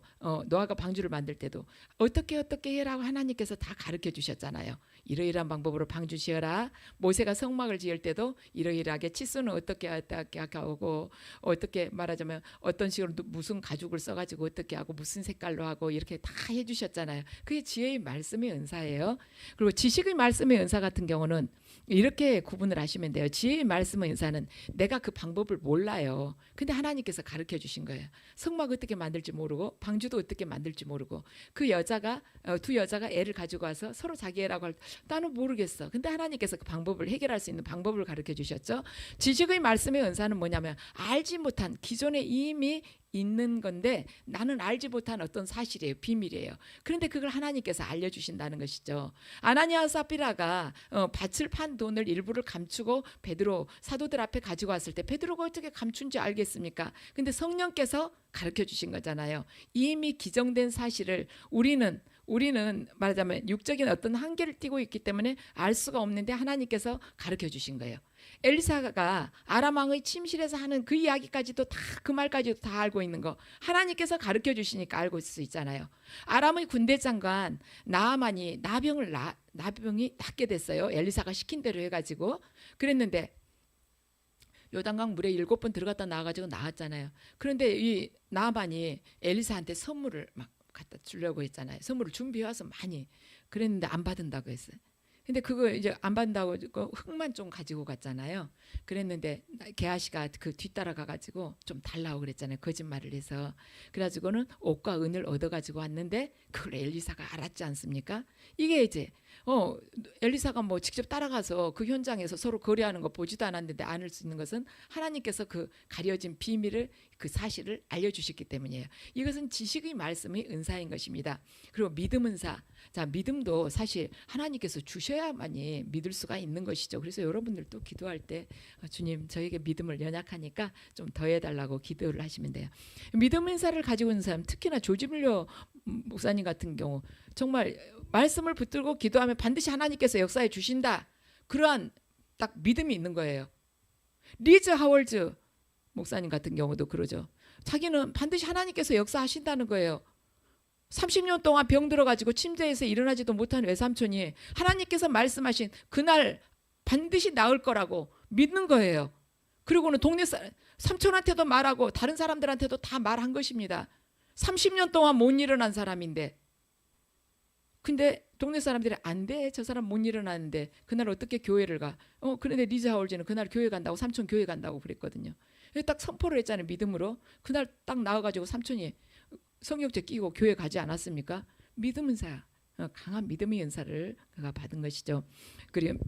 어떻게 해라고 하나님께서 다 가르쳐 주셨잖아요. 이러이러한 방법으로 방주 지어라. 모세가 성막을 지을 때도 이러이러하게 치수는 어떻게 하고 어떻게 말하자면 어떤 식으로 무슨 가죽을 써가지고 어떻게 하고 무슨 색깔로 하고 이렇게 다 해주셨잖아요. 그게 지혜의 말씀의 은사예요. 그리고 지식의 말씀의 은사 같은 경우는 이렇게 구분을 하시면 돼요. 지혜의 말씀의 은사는 내가 그 방법을 몰라요. 근데 하나님께서 가르쳐 주신 거예요. 성막 어떻게 만들지 모르고 방주도 어떻게 만들지 모르고 그 여자가 2 여자가 애를 가지고 와서 서로 자기 애라고 할 때 나는 모르겠어. 근데 하나님께서 그 방법을 해결할 수 있는 방법을 가르쳐 주셨죠. 지식의 말씀의 은사는 뭐냐면 알지 못한 기존에 이미 있는 건데 나는 알지 못한 어떤 사실이에요. 비밀이에요. 그런데 그걸 하나님께서 알려주신다는 것이죠. 아나니아와 삽비라가 밭을 판 돈을 일부를 감추고 베드로 사도들 앞에 가지고 왔을 때 베드로가 어떻게 감춘지 알겠습니까? 근데 성령께서 가르쳐 주신 거잖아요. 이미 기정된 사실을 우리는 말하자면 육적인 어떤 한계를 띠고 있기 때문에 알 수가 없는데 하나님께서 가르쳐 주신 거예요. 엘리사가 아람 왕의 침실에서 하는 그 이야기까지도 다 그 말까지도 다 알고 있는 거 하나님께서 가르쳐 주시니까 알고 있을 수 있잖아요. 아람의 군대 장관 나아만이 나병이 낫게 됐어요. 엘리사가 시킨 대로 해가지고 그랬는데 요단강 물에 7번 들어갔다 나와가지고 나왔잖아요. 그런데 이 나아만이 엘리사한테 선물을 막 갖다 주려고 했잖아요. 선물을 준비해와서 많이 그랬는데 안 받은다고 했어요. 근데 그거 이제 안 받는다고 흙만 좀 가지고 갔잖아요. 그랬는데 게하시가 그 뒤따라 가가지고 좀 달라고 그랬잖아요. 거짓말을 해서. 그래가지고는 옷과 은을 얻어가지고 왔는데 그걸 엘리사가 알았지 않습니까? 이게 이제 엘리사가 뭐 직접 따라가서 그 현장에서 서로 거래하는 거 보지도 않았는데 알 수 있는 것은 하나님께서 그 가려진 비밀을 그 사실을 알려주셨기 때문이에요. 이것은 지식의 말씀의 은사인 것입니다. 그리고 믿음 은사. 자, 믿음도 사실 하나님께서 주셔야만이 믿을 수가 있는 것이죠. 그래서 여러분들도 기도할 때 주님 저에게 믿음을 연약하니까 좀 더해달라고 기도를 하시면 돼요. 믿음 은사를 가지고 있는 사람 특히나 조지물려 목사님 같은 경우 정말 말씀을 붙들고 기도하면 반드시 하나님께서 역사해 주신다. 그러한 딱 믿음이 있는 거예요. 리즈 하월즈 목사님 같은 경우도 그러죠. 자기는 반드시 하나님께서 역사하신다는 거예요. 30년 동안 병 들어가지고 침대에서 일어나지도 못한 외삼촌이 하나님께서 말씀하신 그날 반드시 나을 거라고 믿는 거예요. 그리고는 동네 삼촌한테도 말하고 다른 사람들한테도 다 말한 것입니다. 30년 동안 못 일어난 사람인데 근데 동네 사람들이 안 돼. 저 사람 못 일어나는데 그날 어떻게 교회를 가. 그런데 리즈 하월즈는 그날 교회 간다고 삼촌 교회 간다고 그랬거든요. 딱 선포를 했잖아요. 믿음으로. 그날 딱 나와가지고 삼촌이 성경책 끼고 교회 가지 않았습니까? 믿음 은사. 강한 믿음의 은사를 그가 받은 것이죠. 그리고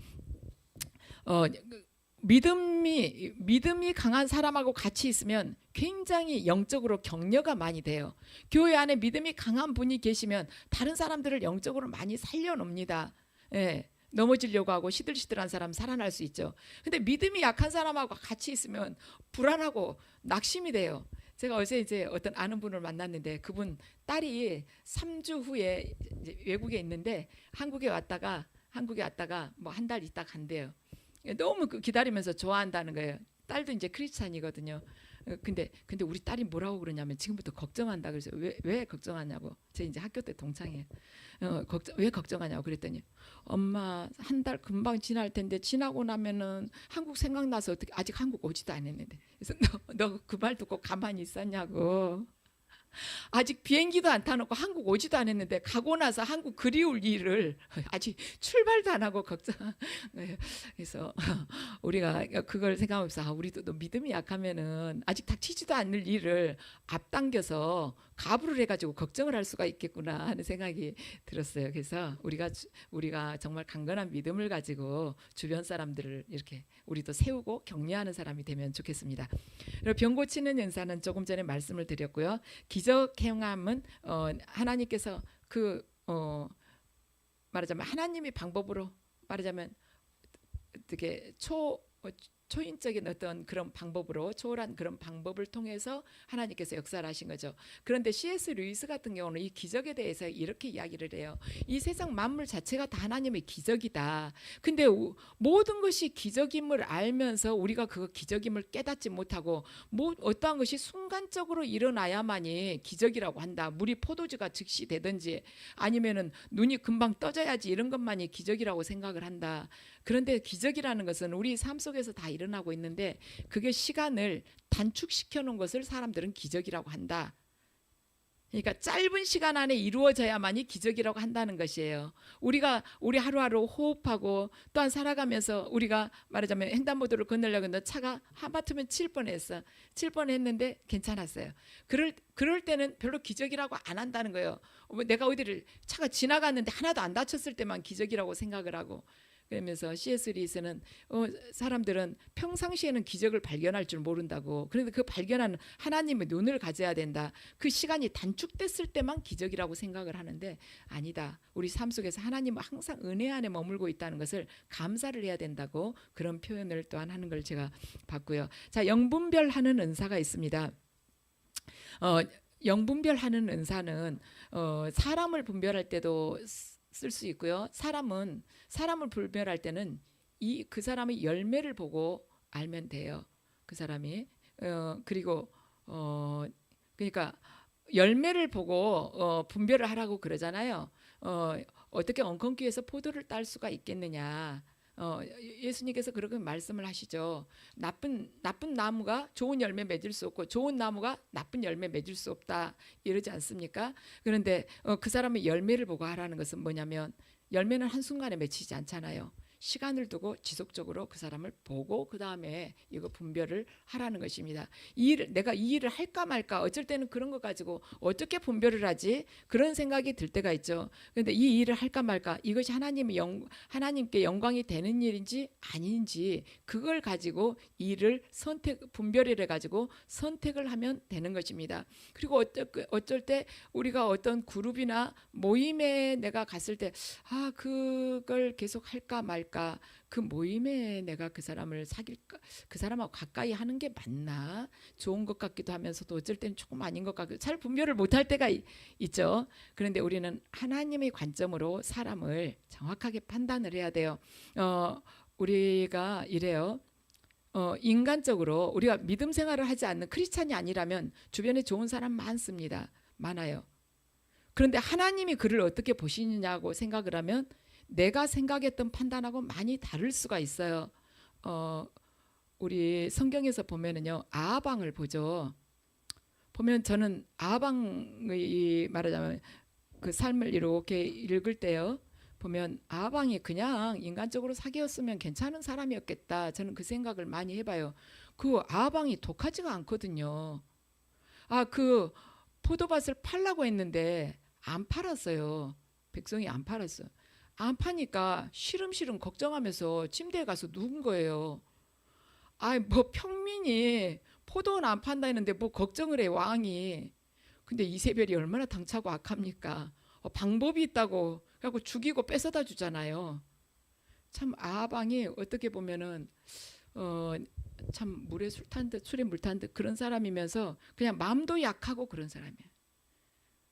믿음이 강한 사람하고 같이 있으면 굉장히 영적으로 격려가 많이 돼요. 교회 안에 믿음이 강한 분이 계시면 다른 사람들을 영적으로 많이 살려놓습니다. 예, 넘어지려고 하고 시들시들한 사람 살아날 수 있죠. 근데 믿음이 약한 사람하고 같이 있으면 불안하고 낙심이 돼요. 제가 어제 이제 어떤 아는 분을 만났는데 그분 딸이 3주 후에 이제 외국에 있는데 한국에 왔다가 뭐 한 달 있다 간대요. 너무 기다리면서 좋아한다는 거예요. 딸도 이제 크리스찬이거든요. 근데 우리 딸이 뭐라고 그러냐면 지금부터 걱정한다. 그래서 왜 걱정하냐고. 제 이제 학교 때 동창이에요. 왜 걱정하냐고 그랬더니 엄마 한 달 금방 지날 텐데 지나고 나면은 한국 생각나서 어떻게 아직 한국 오지도 않았는데. 그래서 너 그 말 듣고 가만히 있었냐고. 아직 비행기도 안 타놓고 한국 오지도 않았는데 가고 나서 한국 그리울 일을 아직 출발도 안 하고 걱정. 그래서 우리가 그걸 생각하면서 우리도 또 믿음이 약하면은 아직 닥치지도 않을 일을 앞당겨서 가부를 해가지고 걱정을 할 수가 있겠구나 하는 생각이 들었어요. 그래서 우리가 정말 강건한 믿음을 가지고 주변 사람들을 이렇게 우리도 세우고 격려하는 사람이 되면 좋겠습니다. 그리고 병 고치는 은사는 조금 전에 말씀을 드렸고요. 기적 행함은 하나님께서 말하자면 하나님의 방법으로 말하자면 되게 초인적인 어떤 그런 방법으로 초월한 그런 방법을 통해서 하나님께서 역사를 하신 거죠. 그런데 C.S. 루이스 같은 경우는 이 기적에 대해서 이렇게 이야기를 해요. 이 세상 만물 자체가 다 하나님의 기적이다. 근데 모든 것이 기적임을 알면서 우리가 그 기적임을 깨닫지 못하고 어떠한 것이 순간적으로 일어나야만이 기적이라고 한다. 물이 포도주가 즉시 되든지 아니면은 눈이 금방 떠져야지 이런 것만이 기적이라고 생각을 한다. 그런데 기적이라는 것은 우리 삶 속에서 다 일어나고 있는데 그게 시간을 단축시켜 놓은 것을 사람들은 기적이라고 한다. 그러니까 짧은 시간 안에 이루어져야만이 기적이라고 한다는 것이에요. 우리 하루하루 호흡하고 또한 살아가면서 우리가 말하자면 횡단보도를 건너려고 했는데 차가 하마터면 칠 뻔했어. 칠 뻔했는데 괜찮았어요. 그럴 때는 별로 기적이라고 안 한다는 거예요. 내가 어디를 차가 지나갔는데 하나도 안 다쳤을 때만 기적이라고 생각을 하고 그러면서 C.S. 루이스는 사람들은 평상시에는 기적을 발견할 줄 모른다고. 그런데 그 발견하는 하나님의 눈을 가져야 된다. 그 시간이 단축됐을 때만 기적이라고 생각을 하는데 아니다. 우리 삶 속에서 하나님은 항상 은혜 안에 머물고 있다는 것을 감사를 해야 된다고 그런 표현을 또한 하는 걸 제가 봤고요. 자, 영분별 하는 은사가 있습니다. 영분별 하는 은사는 사람을 분별할 때도 쓸 수 있고요. 사람을 분별할 때는 그 사람의 열매를 보고 알면 돼요. 그 사람이 그리고 그러니까 열매를 보고 분별을 하라고 그러잖아요. 어떻게 엉겅퀴에서 포도를 딸 수가 있겠느냐. 예수님께서 그렇게 말씀을 하시죠. 나쁜 나무가 좋은 열매 맺을 수 없고 좋은 나무가 나쁜 열매 맺을 수 없다 이러지 않습니까? 그런데 그 사람의 열매를 보고 하라는 것은 뭐냐면 열매는 한순간에 맺히지 않잖아요. 시간을 두고 지속적으로 그 사람을 보고 그 다음에 이거 분별을 하라는 것입니다. 내가 이 일을 할까 말까 어쩔 때는 그런 거 가지고 어떻게 분별을 하지? 그런 생각이 들 때가 있죠. 그런데 이 일을 할까 말까 이것이 하나님께 영광이 되는 일인지 아닌지 그걸 가지고 분별을 해가지고 선택을 하면 되는 것입니다. 그리고 어쩔 때 우리가 어떤 그룹이나 모임에 내가 갔을 때 그걸 계속 할까 말까 그 모임에 내가 그 사람을 사귈까 그 사람하고 가까이 하는 게 맞나 좋은 것 같기도 하면서도 어쩔 때는 조금 아닌 것 같고 잘 분별을 못할 때가 있죠. 그런데 우리는 하나님의 관점으로 사람을 정확하게 판단을 해야 돼요. 우리가 이래요. 인간적으로 우리가 믿음 생활을 하지 않는 크리스찬이 아니라면 주변에 좋은 사람 많아요. 그런데 하나님이 그를 어떻게 보시느냐고 생각을 하면 내가 생각했던 판단하고 많이 다를 수가 있어요. 우리 성경에서 보면은요 아하방을 보죠. 보면 저는 아하방의 말하자면 그 삶을 이렇게 읽을 때요. 보면 아하방이 그냥 인간적으로 사귀었으면 괜찮은 사람이었겠다. 저는 그 생각을 많이 해봐요. 그 아하방이 독하지가 않거든요. 그 포도밭을 팔라고 했는데 안 팔았어요. 백성이 안 팔았어요. 안 파니까 시름시름 걱정하면서 침대에 가서 누운 거예요. 뭐 평민이 포도는 안 판다 했는데 뭐 걱정을 해 왕이. 근데 이세벨이 얼마나 당차고 악합니까? 방법이 있다고 그래갖고 죽이고 뺏어다 주잖아요. 참 아방이 어떻게 보면은 참 물에 술 탄 듯 술에 물 탄 듯 그런 사람이면서 그냥 마음도 약하고 그런 사람이에요.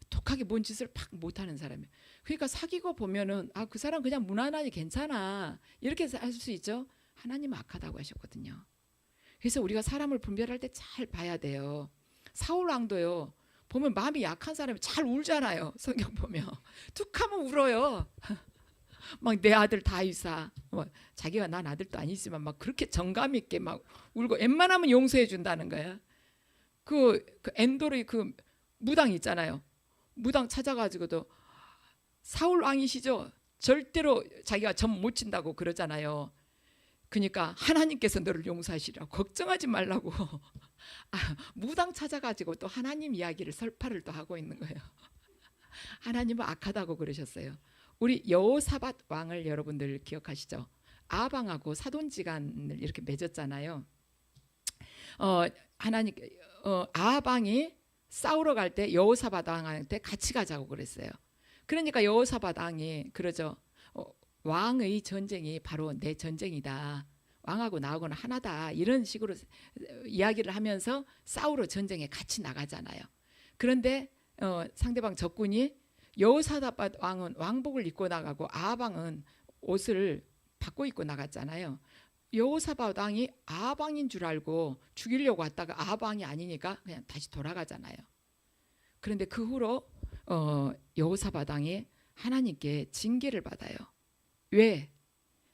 독하게 뭔 짓을 팍 못하는 사람이에요. 그러니까 사귀고 보면은 아, 그 사람 그냥 무난하니 괜찮아 이렇게 할 수 있죠. 하나님은 악하다고 하셨거든요. 그래서 우리가 사람을 분별할 때 잘 봐야 돼요. 사울 왕도요. 보면 마음이 약한 사람이 잘 울잖아요. 성경 보면 툭하면 울어요. 막 내 아들 다윗아, 자기가 난 아들도 아니지만 막 그렇게 정감 있게 막 울고 웬만하면 용서해 준다는 거야. 그 엔도르의 그 무당 있잖아요. 무당 찾아가지고도 사울 왕이시죠? 절대로 자기가 점 못 친다고 그러잖아요. 그러니까 하나님께서 너를 용서하시라고 걱정하지 말라고 무당 찾아가지고 또 하나님 이야기를 설파를 또 하고 있는 거예요. 하나님은 악하다고 그러셨어요. 우리 여호사밧 왕을 여러분들 기억하시죠? 아방하고 사돈지간을 이렇게 맺었잖아요. 하나님 아방이 싸우러 갈 때 여호사밧 왕한테 같이 가자고 그랬어요. 그러니까 여호사밧 왕이 그러죠. 왕의 전쟁이 바로 내 전쟁이다. 왕하고 나하고는 하나다. 이런 식으로 이야기를 하면서 싸우러 전쟁에 같이 나가잖아요. 그런데 상대방 적군이 여호사밧 왕은 왕복을 입고 나가고 아방은 옷을 바꿔 입고 나갔잖아요. 여호사밧 왕이 아방인 줄 알고 죽이려고 왔다가 아방이 아니니까 그냥 다시 돌아가잖아요. 그런데 그 후로 여호사밧 왕이 하나님께 징계를 받아요. 왜?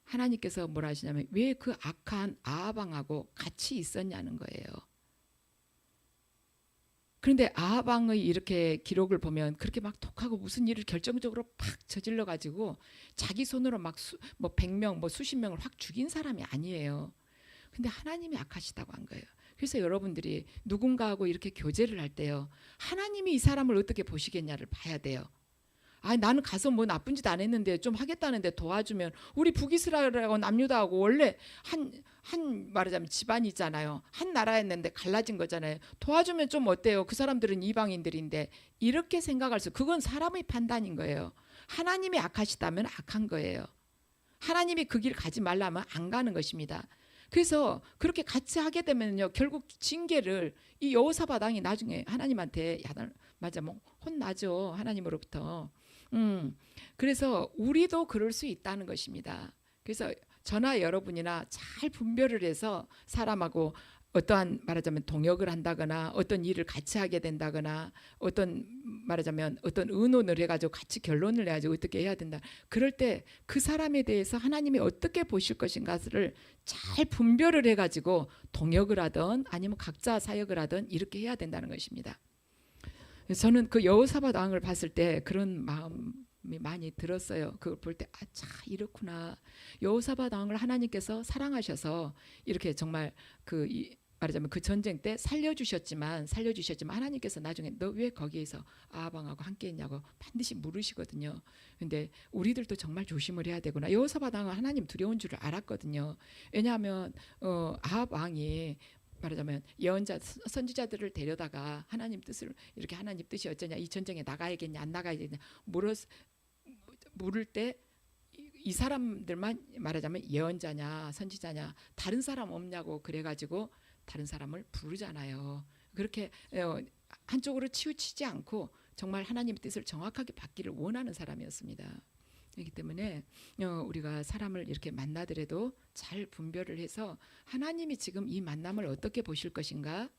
하나님께서 뭐라 하시냐면 왜 그 악한 아방하고 같이 있었냐는 거예요. 그런데 아방의 이렇게 기록을 보면 그렇게 막 독하고 무슨 일을 결정적으로 팍 저질러 가지고 자기 손으로 막 뭐 100명 뭐 수십 명을 확 죽인 사람이 아니에요. 근데 하나님이 악하시다고 한 거예요. 그래서 여러분들이 누군가하고 이렇게 교제를 할 때요, 하나님이 이 사람을 어떻게 보시겠냐를 봐야 돼요. 아, 나는 가서 뭐 나쁜 짓 안 했는데 좀 하겠다는데 도와주면, 우리 북이스라엘하고 남유다하고 원래 한 말하자면 집안이 있잖아요. 한 나라였는데 갈라진 거잖아요. 도와주면 좀 어때요? 그 사람들은 이방인들인데. 이렇게 생각할 수, 그건 사람의 판단인 거예요. 하나님이 악하시다면 악한 거예요. 하나님이 그 길 가지 말라면 안 가는 것입니다. 그래서 그렇게 같이 하게 되면요, 결국 징계를 이 여호사밧 왕이 나중에 하나님한테 맞아 뭐 혼나죠, 하나님으로부터. 그래서 우리도 그럴 수 있다는 것입니다. 그래서 저나 여러분이나 잘 분별을 해서 사람하고 어떠한 말하자면 동역을 한다거나 어떤 일을 같이 하게 된다거나 어떤 말하자면 어떤 의논을 해가지고 같이 결론을 내가지고 어떻게 해야 된다. 그럴 때 그 사람에 대해서 하나님이 어떻게 보실 것인가를 잘 분별을 해가지고 동역을 하든 아니면 각자 사역을 하든 이렇게 해야 된다는 것입니다. 저는 그 여호사밧 왕을 봤을 때 그런 마음이 많이 들었어요. 그걸 볼 때 아, 참 이렇구나. 여호사밧 왕을 하나님께서 사랑하셔서 이렇게 정말 말하자면 그 전쟁 때 살려주셨지만 하나님께서 나중에 너 왜 거기에서 아방하고 함께했냐고 반드시 물으시거든요. 근데 우리들도 정말 조심을 해야 되구나. 여호사밧 왕은 하나님 두려운 줄을 알았거든요. 왜냐하면 아합 왕이 말하자면 예언자 선지자들을 데려다가 하나님 뜻을 이렇게 하나님 뜻이 어쩌냐, 이 전쟁에 나가야겠냐 안 나가야겠냐 물을 때 이 사람들만 말하자면 예언자냐 선지자냐 다른 사람 없냐고 그래가지고 다른 사람을 부르잖아요. 그렇게 한쪽으로 치우치지 않고 정말 하나님의 뜻을 정확하게 받기를 원하는 사람이었습니다. 그렇기 때문에 우리가 사람을 이렇게 만나더라도 잘 분별을 해서 하나님이 지금 이 만남을 어떻게 보실 것인가,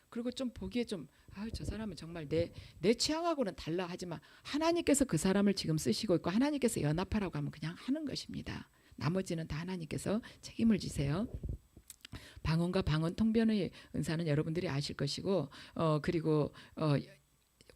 그리고 좀 보기에 좀 저 사람은 정말 내 취향하고는 달라 하지만 하나님께서 그 사람을 지금 쓰시고 있고 하나님께서 연합하라고 하면 그냥 하는 것입니다. 나머지는 다 하나님께서 책임을 지세요. 방언과 방언 통변의 은사는 여러분들이 아실 것이고 그리고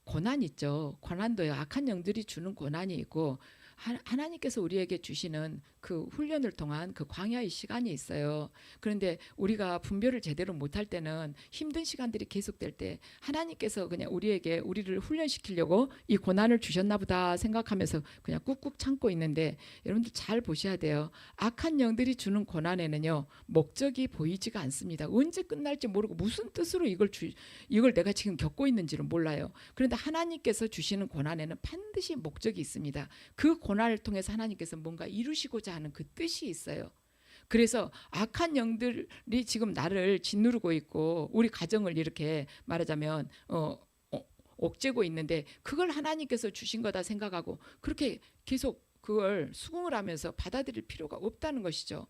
고난 있죠. 고난도요. 악한 영들이 주는 고난이 있고 하나님께서 우리에게 주시는 그 훈련을 통한 그 광야의 시간이 있어요. 그런데 우리가 분별을 제대로 못할 때는 힘든 시간들이 계속될 때 하나님께서 그냥 우리를 훈련시키려고 이 고난을 주셨나 보다 생각하면서 그냥 꾹꾹 참고 있는데, 여러분들 잘 보셔야 돼요. 악한 영들이 주는 고난에는요 목적이 보이지가 않습니다. 언제 끝날지 모르고 무슨 뜻으로 이걸 내가 지금 겪고 있는지를 몰라요. 그런데 하나님께서 주시는 고난에는 반드시 목적이 있습니다. 그 고난을 통해서 하나님께서 뭔가 이루시고자 하는 그 뜻이 있어요. 그래서 악한 영들이 지금 나를 짓누르고 있고 우리 가정을 이렇게 말하자면 옥죄고 있는데 그걸 하나님께서 주신 거다 생각하고 그렇게 계속 그걸 수긍을 하면서 받아들일 필요가 없다는 것이죠.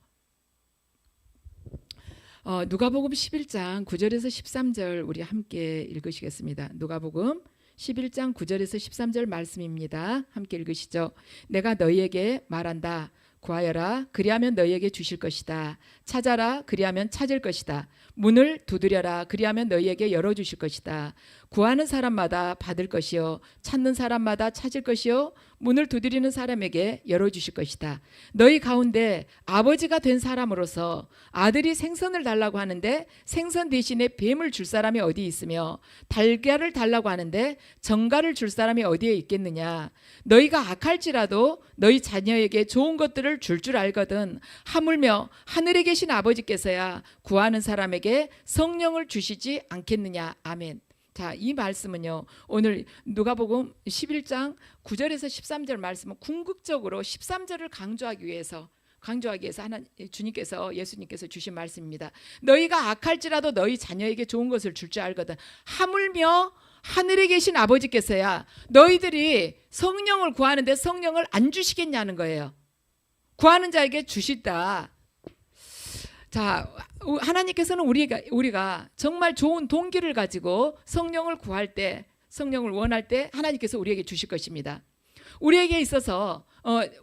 누가복음 11장 9절에서 13절 우리 함께 읽으시겠습니다. 누가복음 11장 9절에서 13절 말씀입니다. 함께 읽으시죠. 내가 너희에게 말한다. 구하여라 그리하면 너희에게 주실 것이다. 찾아라 그리하면 찾을 것이다. 문을 두드려라 그리하면 너희에게 열어주실 것이다. 구하는 사람마다 받을 것이요 찾는 사람마다 찾을 것이요 문을 두드리는 사람에게 열어주실 것이다. 너희 가운데 아버지가 된 사람으로서 아들이 생선을 달라고 하는데 생선 대신에 뱀을 줄 사람이 어디 있으며 달걀을 달라고 하는데 정갈을 줄 사람이 어디에 있겠느냐. 너희가 악할지라도 너희 자녀에게 좋은 것들을 줄 알거든 하물며 하늘에 계신 아버지께서야 구하는 사람에게 성령을 주시지 않겠느냐. 아멘. 자, 이 말씀은요. 오늘 누가복음 11장 9절에서 13절 말씀은 궁극적으로 13절을 강조하기 위해서 예수님께서 주신 말씀입니다. 너희가 악할지라도 너희 자녀에게 좋은 것을 줄 알거든 하물며 하늘에 계신 아버지께서야 너희들이 성령을 구하는데 성령을 안 주시겠냐는 거예요. 구하는 자에게 주시다. 자, 하나님께서는 우리가 정말 좋은 동기를 가지고 성령을 구할 때, 성령을 원할 때 하나님께서 우리에게 주실 것입니다. 우리에게 있어서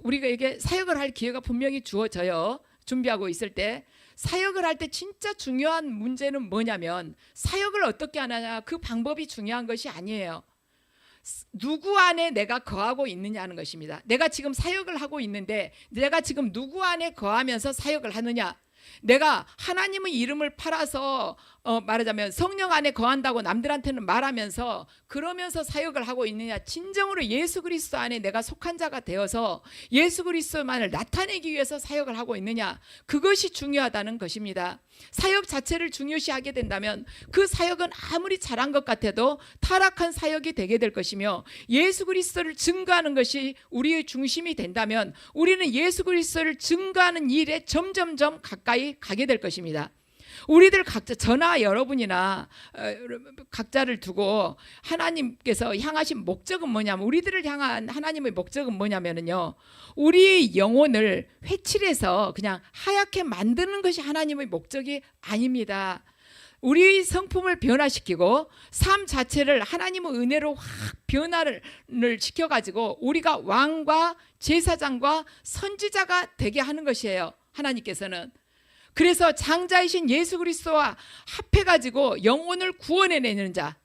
우리에게 사역을 할 기회가 분명히 주어져요. 준비하고 있을 때 사역을 할 때 진짜 중요한 문제는 뭐냐면 사역을 어떻게 하느냐 그 방법이 중요한 것이 아니에요. 누구 안에 내가 거하고 있느냐는 것입니다. 내가 지금 사역을 하고 있는데 내가 지금 누구 안에 거하면서 사역을 하느냐. 내가 하나님의 이름을 팔아서 말하자면 성령 안에 거한다고 남들한테는 말하면서 그러면서 사역을 하고 있느냐. 진정으로 예수 그리스도 안에 내가 속한 자가 되어서 예수 그리스도만을 나타내기 위해서 사역을 하고 있느냐. 그것이 중요하다는 것입니다. 사역 자체를 중요시하게 된다면 그 사역은 아무리 잘한 것 같아도 타락한 사역이 되게 될 것이며 예수 그리스도를 증거하는 것이 우리의 중심이 된다면 우리는 예수 그리스도를 증거하는 일에 점점점 가까이 가게 될 것입니다. 우리들 각자 저나 여러분이나 각자를 두고 하나님께서 향하신 목적은 뭐냐면 우리들을 향한 하나님의 목적은 뭐냐면요 우리 영혼을 회칠해서 그냥 하얗게 만드는 것이 하나님의 목적이 아닙니다. 우리의 성품을 변화시키고 삶 자체를 하나님의 은혜로 확 변화를 시켜가지고 우리가 왕과 제사장과 선지자가 되게 하는 것이에요. 하나님께서는 그래서 장자이신 예수 그리스도와 합해가지고 영혼을 구원해내는 자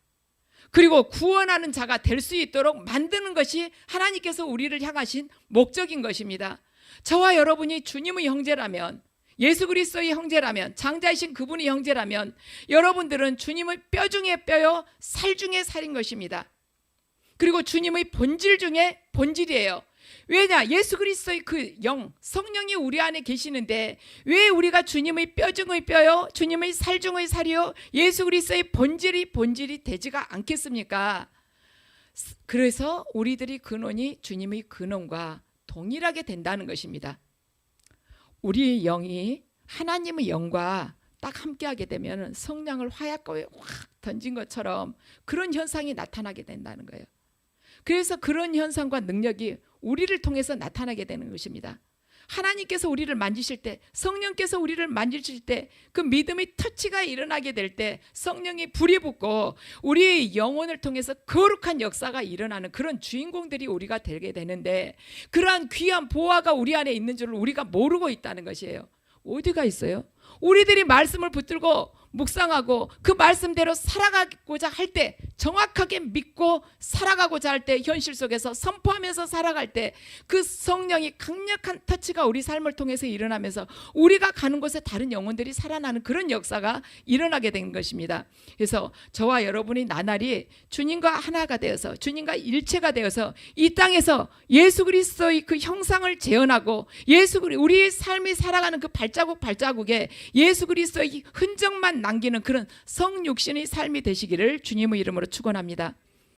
그리고 구원하는 자가 될 수 있도록 만드는 것이 하나님께서 우리를 향하신 목적인 것입니다. 저와 여러분이 주님의 형제라면 예수 그리스도의 형제라면 장자이신 그분의 형제라면 여러분들은 주님의 뼈 중에 뼈요 살 중에 살인 것입니다. 그리고 주님의 본질 중에 본질이에요. 왜냐? 예수 그리스도의 그 영, 성령이 우리 안에 계시는데 왜 우리가 주님의 뼈 중의 뼈요 주님의 살 중의 살이요 예수 그리스도의 본질이 되지가 않겠습니까? 그래서 우리들의 근원이 주님의 근원과 동일하게 된다는 것입니다. 우리의 영이 하나님의 영과 딱 함께하게 되면 성령을 화약고에 확 던진 것처럼 그런 현상이 나타나게 된다는 거예요. 그래서 그런 현상과 능력이 우리를 통해서 나타나게 되는 것입니다. 하나님께서 우리를 만지실 때 성령께서 우리를 만지실 때 그 믿음의 터치가 일어나게 될 때 성령이 불이 붙고 우리의 영혼을 통해서 거룩한 역사가 일어나는 그런 주인공들이 우리가 되게 되는데 그러한 귀한 보화가 우리 안에 있는 줄을 우리가 모르고 있다는 것이에요. 어디가 있어요? 우리들이 말씀을 붙들고 묵상하고 그 말씀대로 살아가고자 할 때 정확하게 믿고 살아가고자 할 때 현실 속에서 선포하면서 살아갈 때 그 성령이 강력한 터치가 우리 삶을 통해서 일어나면서 우리가 가는 곳에 다른 영혼들이 살아나는 그런 역사가 일어나게 된 것입니다. 그래서 저와 여러분이 나날이 주님과 하나가 되어서 주님과 일체가 되어서 이 땅에서 예수 그리스도의 그 형상을 재현하고 우리의 삶이 살아가는 그 발자국에 예수 그리스도의 흔적만 남기는 그런 성육신의 삶이 되시기를 주님의 이름으로 축원합니다.